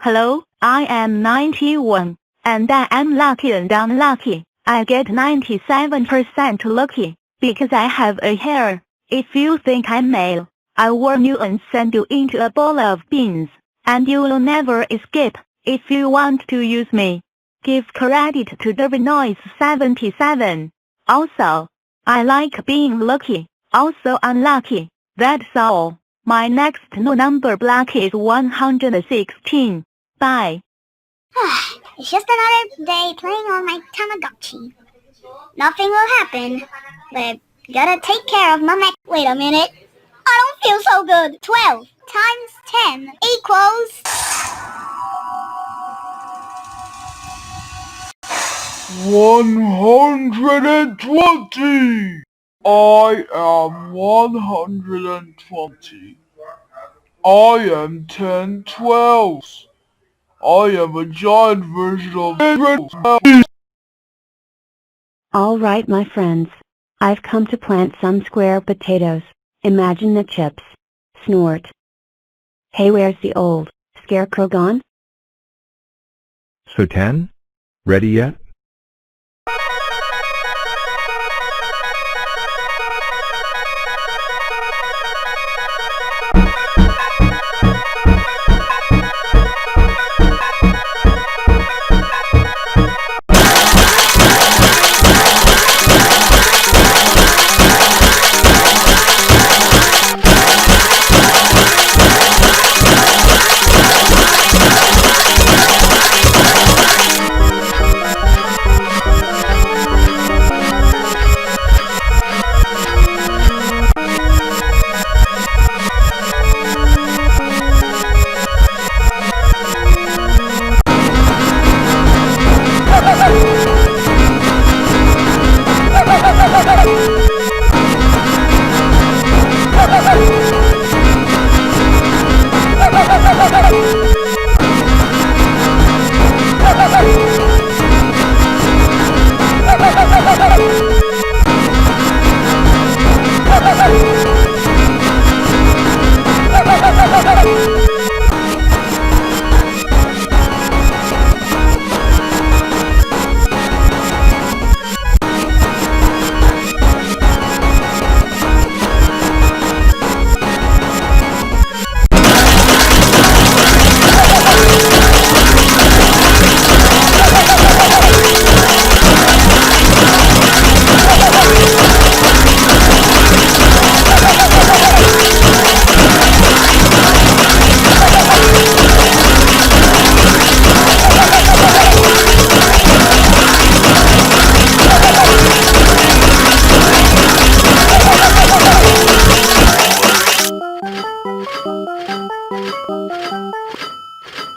Hello, I am 91, and I am lucky and unlucky. I get 97% lucky, because I have a hair. If you think I'm male, I'll warn you and send you into a bowl of beans, and you'll never escape. If you want to use me, give credit to Noise77. Also, I like being lucky, also unlucky. That's all. My next number block is 116. Bye. It's just another day playing on my Tamagotchi. Nothing will happen, but I gotta take care of my Wait a minute. I don't feel so good. 12 times 10 equals... 120! I am 120. I am 10 12s. I am a giant version of All right, my friends. I've come to plant some square potatoes. Imagine the chips. Snort. Hey, where's the old scarecrow gone? So 10? Ready yet?